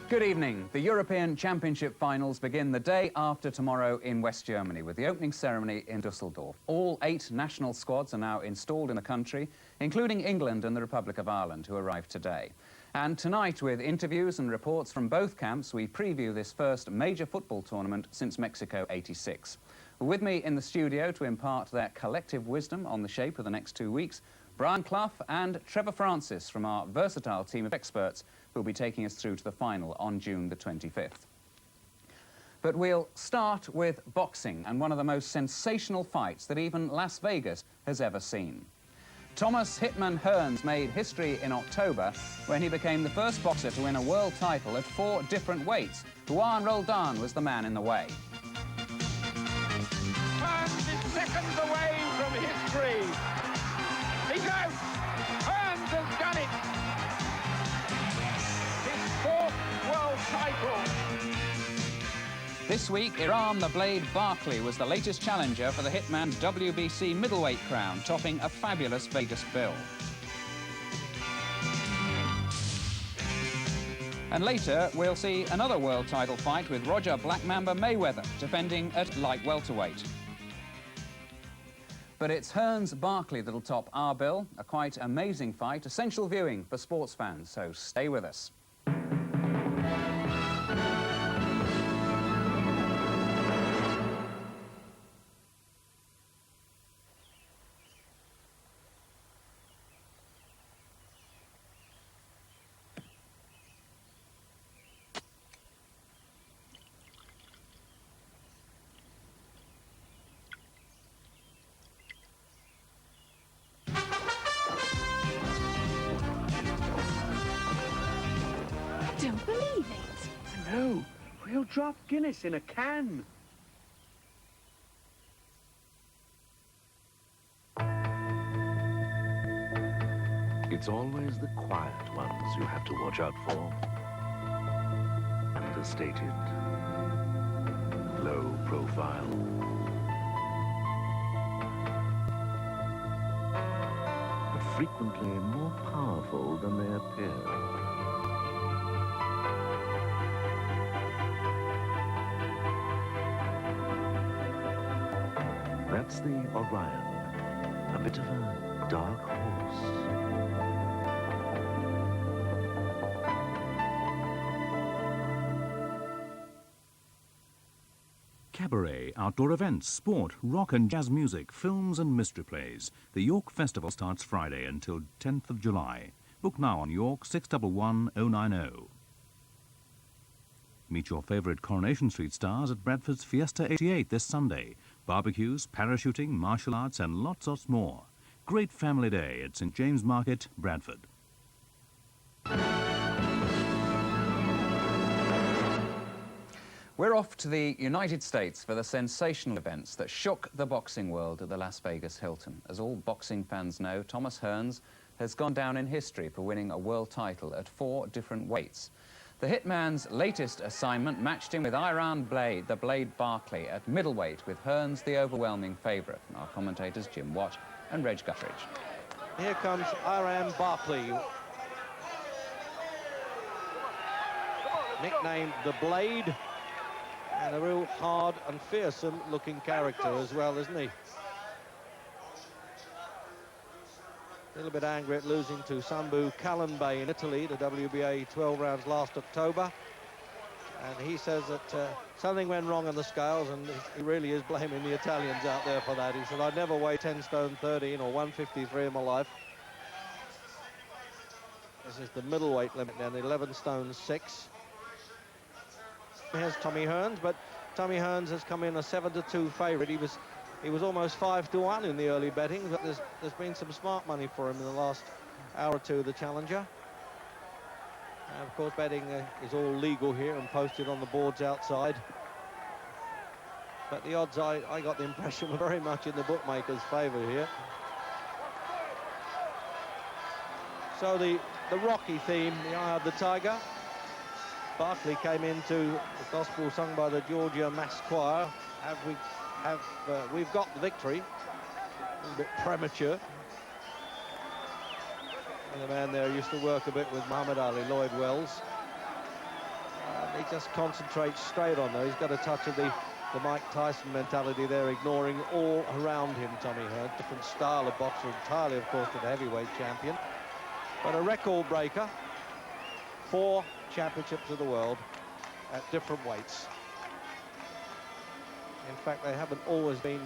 Good evening. The European Championship finals begin the day after tomorrow in West Germany with the opening ceremony in Dusseldorf. All 8 national squads are now installed in the country, including England and the Republic of Ireland, who arrived today. And tonight, with interviews and reports from both camps, we preview this first major football tournament since Mexico '86. With me in the studio to impart their collective wisdom on the shape of the next 2 weeks, Brian Clough and Trevor Francis from our versatile team of experts who will be taking us through to the final on June the 25th. But we'll start with boxing and one of the most sensational fights that even Las Vegas has ever seen. Thomas "Hitman" Hearns made history in October when he became the first boxer to win a world title at 4 different weights. Juan Roldan was the man in the way. Hearns is seconds away from history. He goes! Hearns has done it! His 4th world title. This week, Iran the Blade Barkley was the latest challenger for the Hitman's WBC middleweight crown, topping a fabulous Vegas bill. And later, we'll see another world title fight with Roger Black Mamba Mayweather, defending at light welterweight. But it's Hearns-Barkley that'll top our bill. A quite amazing fight, essential viewing for sports fans, so stay with us. Don't believe it. No, real draft Guinness in a can. It's always the quiet ones you have to watch out for. Understated, low profile. But frequently more powerful than they appear. That's the Orion, a bit of a dark horse. Cabaret, outdoor events, sport, rock and jazz music, films and mystery plays. The York Festival starts Friday until 10th of July. Book now on York 611090. Meet your favourite Coronation Street stars at Bradford's Fiesta 88 this Sunday. Barbecues, parachuting, martial arts and lots more. Great family day at St James Market, Bradford. We're off to the United States for the sensational events that shook the boxing world at the Las Vegas Hilton. As all boxing fans know, Thomas Hearns has gone down in history for winning a world title at 4 different weights. The Hitman's latest assignment matched him with Iran the Blade Barkley at middleweight, with Hearns the overwhelming favourite. Our commentators Jim Watt and Reg Guthridge. Here comes Iran Barkley, nicknamed the Blade, and a real hard and fearsome looking character as well, isn't he? A little bit angry at losing to Sambu Kalanbay in Italy, the WBA 12 rounds last October. And he says that something went wrong on the scales, and he really is blaming the Italians out there for that. He said, I'd never weigh 10 stone 13 or 153 in my life. This is the middleweight limit then, 11 stone 6. Here's Tommy Hearns, but Tommy Hearns has come in a 7-2 favourite. He was almost 5-1 in the early betting, but there's been some smart money for him in the last hour or two, the challenger. And of course, betting is all legal here and posted on the boards outside. But the odds, I got the impression, were very much in the bookmaker's favour here. So the Rocky theme, the Eye of the Tiger. Barkley came into the gospel sung by the Georgia Mass Choir. We've got the victory. A little bit premature. And the man there used to work a bit with Muhammad Ali, Lloyd Wells. He just concentrates straight on there. He's got a touch of the Mike Tyson mentality there, ignoring all around him, Tommy Hearns. Different style of boxer entirely, of course, to the heavyweight champion. But a record breaker. 4 championships of the world at different weights. In fact, they haven't always been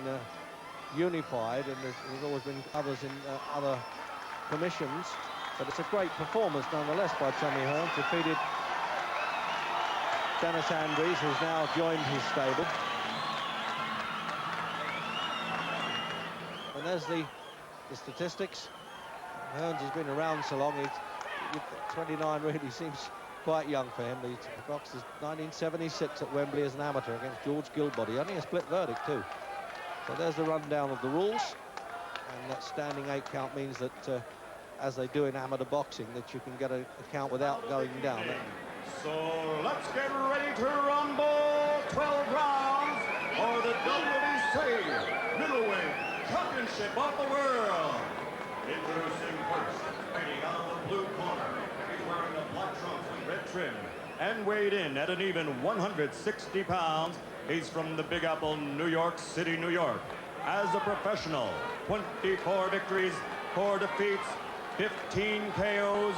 unified, and there's always been others in other commissions. But it's a great performance nonetheless by Tommy Hearns. Defeated Dennis Andrews, who's now joined his stable. And there's the statistics. Hearns has been around so long, 29 really seems quite young for him. He boxed in 1976 at Wembley as an amateur against George Gilbody. Only a split verdict too. So there's the rundown of the rules. And that standing 8 count means that, as they do in amateur boxing, that you can get a count without going down. So let's get ready to rumble. 12 rounds for the WBC Middleweight Championship of the World. Introducing first, fighting out of the blue corner. He's wearing a black trunks with red trim and weighed in at an even 160 pounds. He's from the Big Apple, New York City, New York. As a professional, 24 victories, 4 defeats, 15 KOs.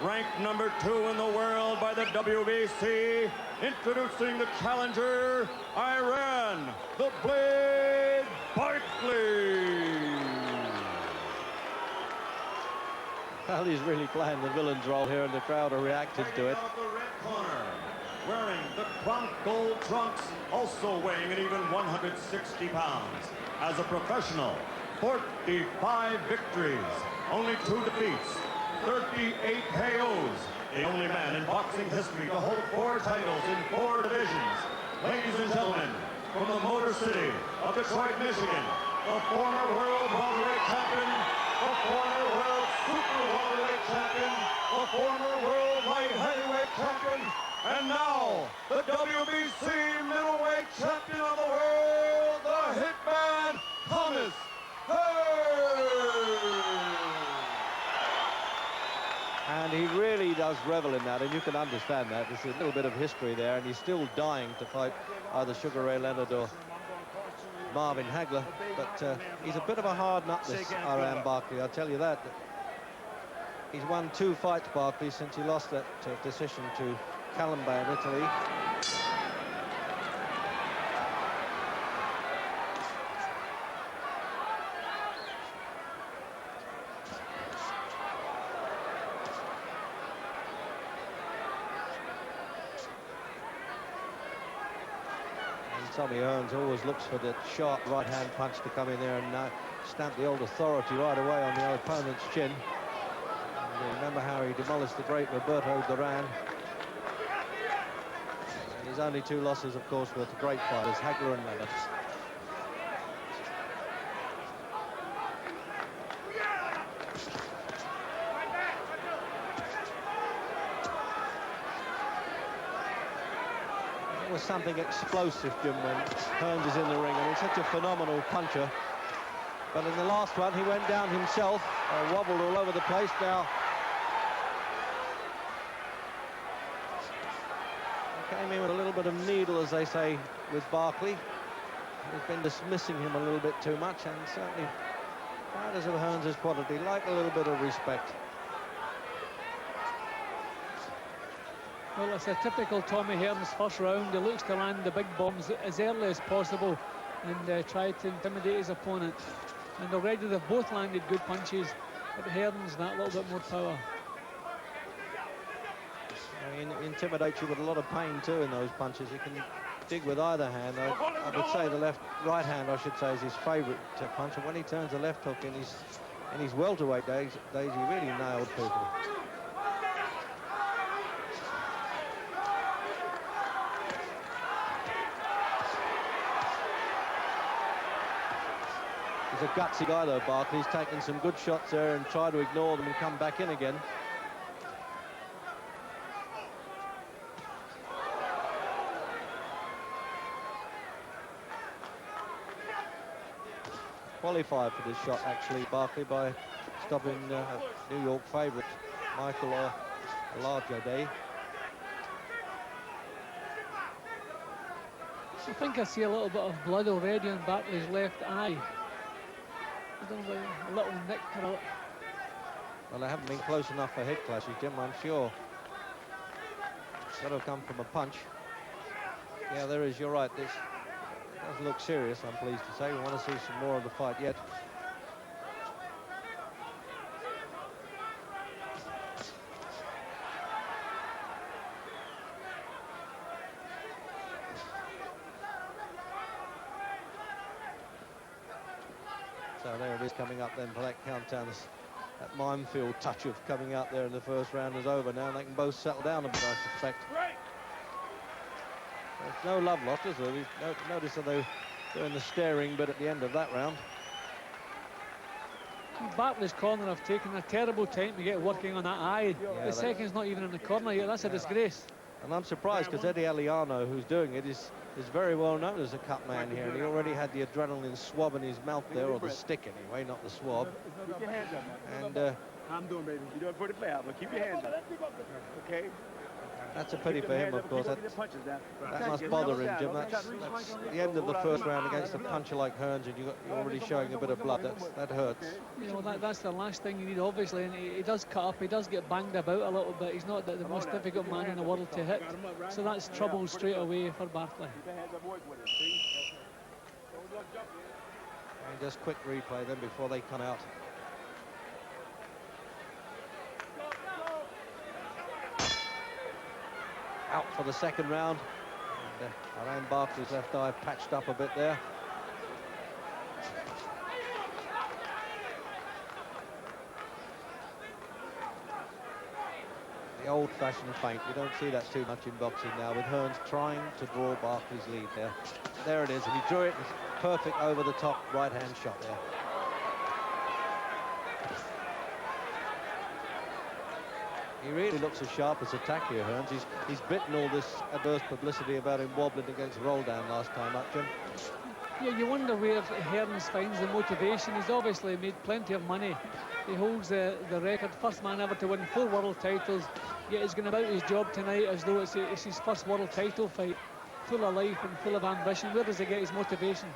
Ranked number 2 in the world by the WBC. Introducing the challenger, Iran, the Blade Barkley. Well, he's really playing the villain's role here, and the crowd are reacting to it. Out of the red corner, wearing the Kronk gold trunks, also weighing an even 160 pounds. As a professional, 45 victories, only 2 defeats, 38 KOs. The only man in boxing history to hold 4 titles in 4 divisions. Ladies and gentlemen, from the Motor City of Detroit, Michigan, the former world welterweight champion, the former world super welterweight champion, the former world light heavyweight champion, and now the WBC middleweight champion of the world, the Hitman, Thomas Hearns. And he really does revel in that, and you can understand that. There's a little bit of history there, and he's still dying to fight either Sugar Ray Leonard or Marvin Hagler. But he's a bit of a hard nut, this Iran Barkley, I'll tell you that. He's won 2 fights, Barkley, since he lost that decision to Callum Bay in Italy. Tommy Hearns always looks for that sharp right-hand punch to come in there and stamp the old authority right away on the opponent's chin. And remember how he demolished the great Roberto Duran. And his only 2 losses, of course, were to great fighters, Hagler and Leonard. Was something explosive, Jim, when Hearns is in the ring, and he's such a phenomenal puncher. But in the last one, he went down himself, wobbled all over the place. Now, he came in with a little bit of needle, as they say, with Barkley. He's been dismissing him a little bit too much, and certainly fighters of Hearns' quality like a little bit of respect. Well, it's a typical Tommy Hearns first round. He looks to land the big bombs as early as possible and try to intimidate his opponent. And already they've both landed good punches, but Hearns that little bit more power. He intimidates you with a lot of pain too in those punches. He can dig with either hand. I would say the right hand, I should say, is his favourite punch. And when he turns the left hook in his welterweight days, he really nailed people. He's a gutsy guy, though, Barkley. He's taken some good shots there and tried to ignore them and come back in again. Qualified for this shot, actually, Barkley, by stopping New York favourite Michael Olajide. I think I see a little bit of blood already on Barkley's left eye. I don't know, a little nick or a... Well, they haven't been close enough for head clashes, Jim, I'm sure. It's got to have come from a punch. Yeah, there is, you're right. This does look serious, I'm pleased to say. We want to see some more of the fight yet. So there it is coming up then for that countdown. That minefield touch of coming out there in the first round is over now. They can both settle down a bit, I suspect. There's no love lost, is there? Notice that they're doing the staring bit at the end of that round. Barkley's corner have taken a terrible time to get working on that eye. Yeah, the second's not even in the corner yet. That's a disgrace. And I'm surprised because Eddie Aliano, who's doing it, is very well known as a cut man here. And he already had the adrenaline swab in his mouth there, or the stick anyway, not the swab. Keep your hands up, man. And I'm doing, baby. You're doing pretty fair, but keep your hands up. Okay? that's a pity for him, of course. That must bother him, Jim. That's the end of the first round against a puncher like Hearns, and you're already showing a bit of blood. That hurts. You know, that's the last thing you need, obviously. And he does cut up, he does get banged about a little bit. He's not the most difficult man in the world to hit. So that's trouble straight away for Barkley. And just quick replay then before they come out. Out for the second round. And, Iran Barkley's left eye patched up a bit there. The old-fashioned feint. You don't see that too much in boxing now, with Hearns trying to draw Barkley's lead there. There it is, and he drew it. It's perfect over the top right-hand shot there. He really looks as sharp as attack here, Hearns. He's bitten all this adverse publicity about him wobbling against Roldan last time up, Jim. Yeah, you wonder where Hearns finds the motivation. He's obviously made plenty of money. He holds the record, first man ever to win 4 world titles, yet he's going about his job tonight as though it's his first world title fight. Full of life and full of ambition. Where does he get his motivation?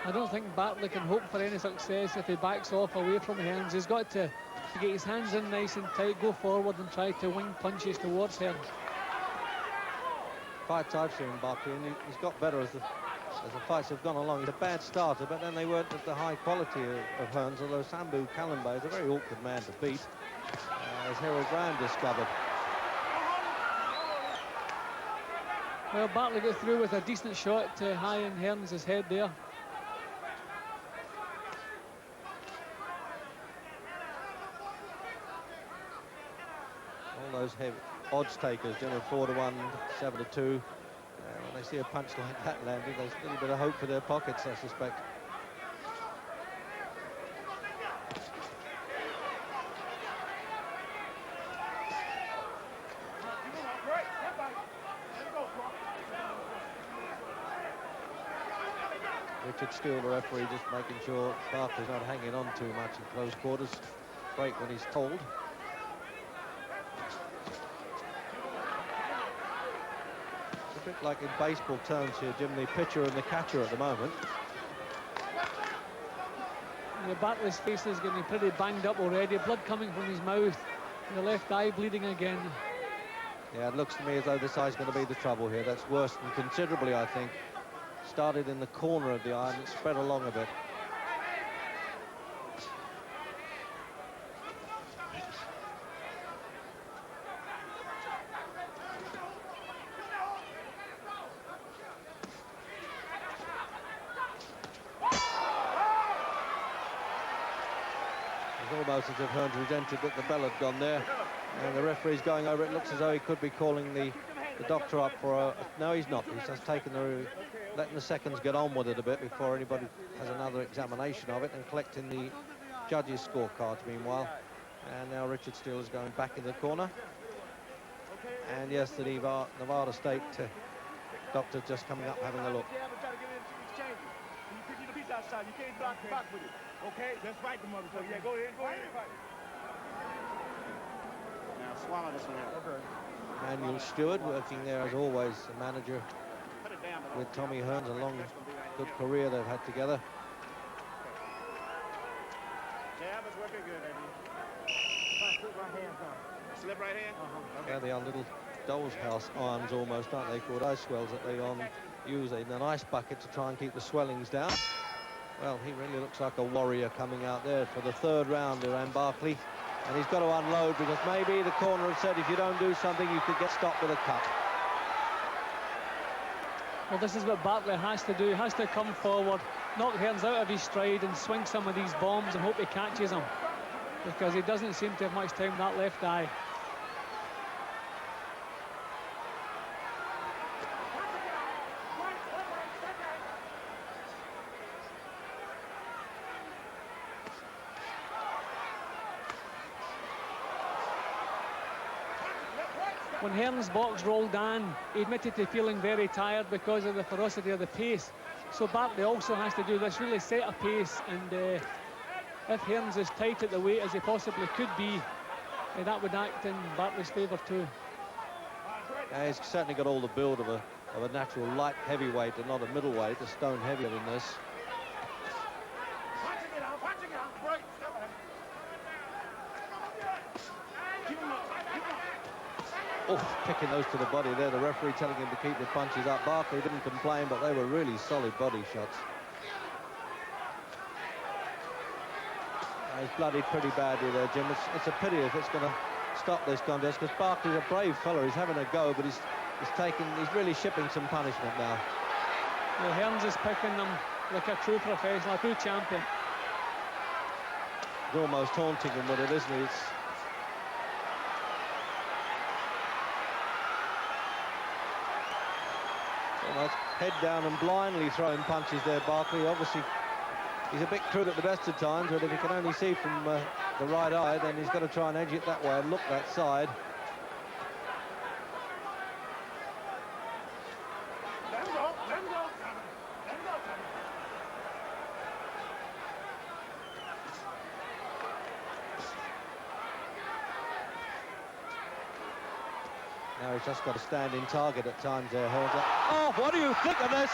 I don't think Barkley can hope for any success if he backs off away from Hearns. He's got to get his hands in nice and tight, go forward and try to wing punches towards Hearns. Fights I've seen Barkley, and he's got better as the fights have gone along. He's a bad starter, but then they weren't at the high quality of Hearns, although Sambu Kalambe is a very awkward man to beat, as Harold Graham discovered. Well, Barkley got through with a decent shot high in Hearns' head there. Those heavy odds takers, you know, 4-1, 7-2. When they see a punch like that landing, there's a little bit of hope for their pockets, I suspect. Richard Steele, the referee, just making sure Barkley's not hanging on too much in close quarters. Break when he's told. A bit like in baseball terms here, Jim, the pitcher and the catcher at the moment. Yeah, Barkley's face is getting pretty banged up already. Blood coming from his mouth. The left eye bleeding again. Yeah, it looks to me as though this eye's going to be the trouble here. That's worse than considerably, I think. Started in the corner of the eye and it spread along a bit. Almost as if Hearns resented that the bell had gone there, and the referee's going over it. Looks as though he could be calling the doctor up for a... No, he's not. He's just letting the seconds get on with it a bit before anybody has another examination of it, and collecting the judges' scorecards meanwhile. And now Richard Steele is going back in the corner. And yes, the Nevada State doctor just coming up having a look. Outside. You can't block with it. Okay? Let's fight the motherfucker. Yeah, go ahead and fight. Now swallow this one out. Okay. Manuel Stewart working there as always, the manager with Tommy Hearns, a long, good career they've had together. Jab is working good, Put my hands on. Slip right hand? Yeah, they are little doll's house arms almost, aren't they, called ice swells that they use in an ice bucket to try and keep the swellings down. Well, he really looks like a warrior coming out there for the third round, Iran Barkley. And he's got to unload because maybe the corner have said if you don't do something, you could get stopped with a cut. Well, this is what Barkley has to do. He has to come forward, knock Hearns out of his stride and swing some of these bombs and hope he catches them. Because he doesn't seem to have much time with that left eye. When Hearns' box rolled on, he admitted to feeling very tired because of the ferocity of the pace. So Barkley also has to do this, really set a pace, and if Hearns is tight at the weight as he possibly could be, that would act in Barkley's favour too. He's certainly got all the build of a natural light heavyweight and not a middleweight, a stone heavier than this. Oh, picking those to the body there. The referee telling him to keep the punches up. Barkley didn't complain, but they were really solid body shots. He's bloodied pretty badly there, Jim. It's a pity if it's going to stop this contest, because Barkley's a brave fella. He's having a go, but he's really shipping some punishment now. Well, Hearns is picking them like a true professional, a true champion. He's almost haunting him with it, isn't he? Almost head down and blindly throwing punches there, Barkley. Obviously, he's a bit crude at the best of times, but if he can only see from the right eye, then he's got to try and edge it that way and look that side. Now he's just got a standing target at times there, Hearns. Oh, what do you think of this?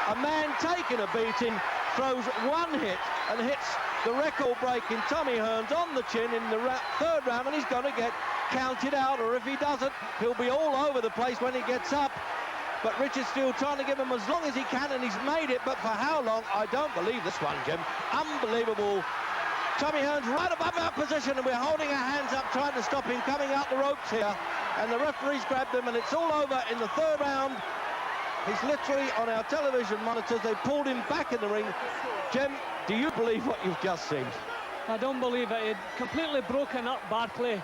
A man taking a beating, throws one hit and hits the record-breaking Tommy Hearns on the chin in the third round, and he's going to get counted out, or if he doesn't, he'll be all over the place when he gets up. But Richard's still trying to give him as long as he can, and he's made it, but for how long? I don't believe this one, Jim. Unbelievable. Tommy Hearns right above our position, and we're holding our hands up trying to stop him coming out the ropes here. And the referee's grabbed him, and it's all over in the third round. He's literally on our television monitors. They pulled him back in the ring. Jim, do you believe what you've just seen? I don't believe it. He'd completely broken up Barkley.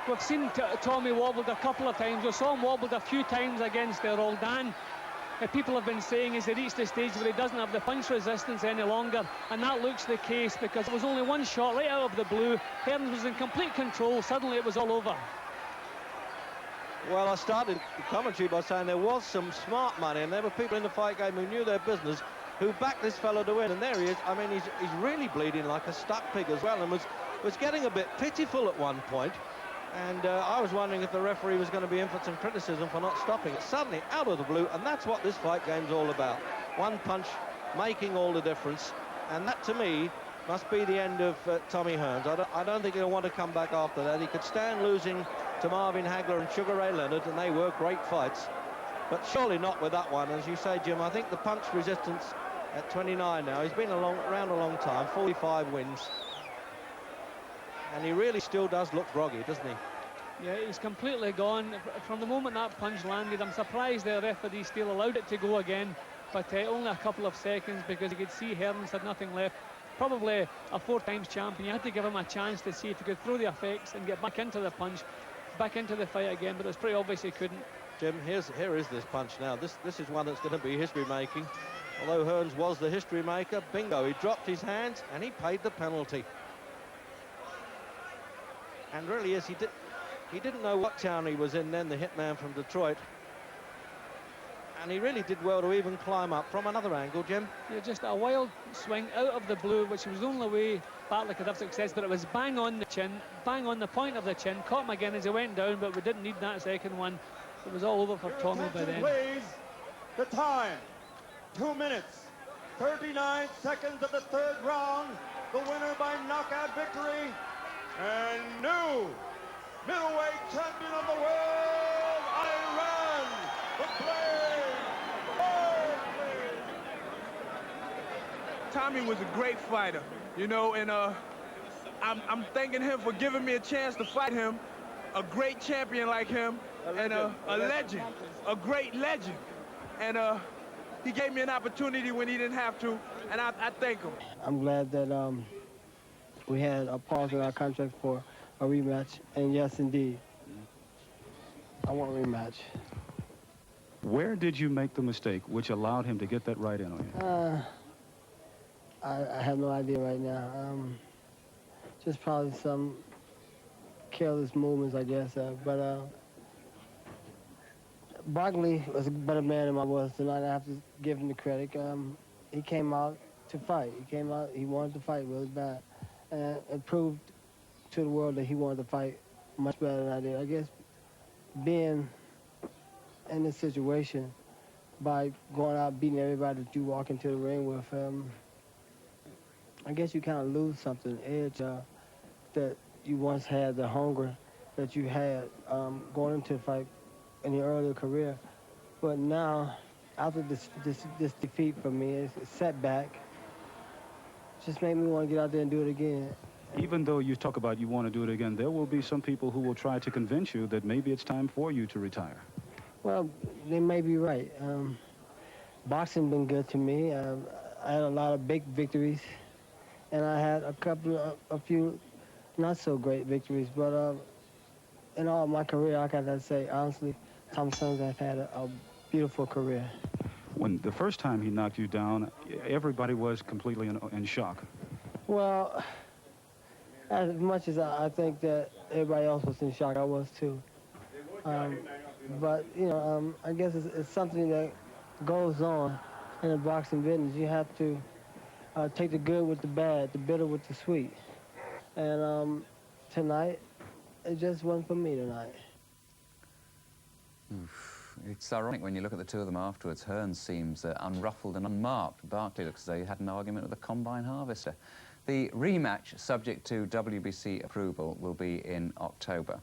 We've seen Tommy wobbled a couple of times. We saw him wobbled a few times against Roldan. People have been saying he's reached the stage where he doesn't have the punch resistance any longer, and that looks the case because it was only one shot right out of the blue. Hearns was in complete control. Suddenly it was all over. Well, I started the commentary by saying there was some smart money, and there were people in the fight game who knew their business, who backed this fellow to win. And there he is. I mean, he's really bleeding like a stuck pig as well, and was getting a bit pitiful at one point. And I was wondering if the referee was going to be in for some criticism for not stopping it. Suddenly, out of the blue, and that's what this fight game's all about. One punch making all the difference, and that, to me, must be the end of Tommy Hearns. I don't think he'll want to come back after that. He could stand losing to Marvin Hagler and Sugar Ray Leonard, and they were great fights. But surely not with that one. As you say, Jim, I think the punch resistance at 29 now, he's been around a long time, 45 wins. And he really still does look groggy, doesn't he? Yeah, he's completely gone. From the moment that punch landed, I'm surprised the referee still allowed it to go again, but only a couple of seconds, because you could see Hearns had nothing left. Probably a 4-time champion. You had to give him a chance to see if he could throw the effects and get back into the punch, back into the fight again, but it was pretty obvious he couldn't. Jim, here is this punch now. This is one that's going to be history-making. Although Hearns was the history maker, bingo, he dropped his hands and he paid the penalty. And really, yes, he He didn't know what town he was in then, the hitman from Detroit. And he really did well to even climb up from another angle, Jim. Yeah, just a wild swing out of the blue, which was the only way Barkley could have success, but it was bang on the chin, bang on the point of the chin. Caught him again as he went down, but we didn't need that second one. It was all over for Tommy by then. Please, the time, 2 minutes, 39 seconds of the third round. The winner by knockout victory, and new middleweight champion of the world, Iran Barkley. Tommy was a great fighter, you know, and I'm thanking him for giving me a chance to fight him, a great champion like him, and a legend, a great legend. And he gave me an opportunity when he didn't have to, and I thank him. I'm glad that we had a pause in our contract for a rematch, and yes, indeed, I want a rematch. Where did you make the mistake which allowed him to get that right in on you? I have no idea right now. Just probably some careless movements, I guess. But Barkley was a better man than I was tonight. I have to give him the credit. He came out to fight. He came out, he wanted to fight really bad. And it proved to the world that he wanted to fight much better than I did. I guess being in this situation by going out beating everybody that you walk into the ring with, I guess you kind of lose something, edge that you once had, the hunger that you had going into a fight in your earlier career. But now, after this defeat for me, it's a setback. Just made me want to get out there and do it again. Even though you talk about you want to do it again, there will be some people who will try to convince you that maybe it's time for you to retire. Well, they may be right. Boxing been good to me. I had a lot of big victories, and I had a few not so great victories. But in all my career, I gotta say, honestly, Thomas Hearns has had a beautiful career. When the first time he knocked you down, everybody was completely in shock. Well, as much as I think that everybody else was in shock, I was too. But, you know, I guess it's something that goes on in the boxing business. You have to take the good with the bad, the bitter with the sweet. And tonight, it just wasn't for me tonight. It's ironic when you look at the two of them afterwards. Hearns seems unruffled and unmarked. Barkley looks as though he had an argument with a combine harvester. The rematch, subject to WBC approval, will be in October.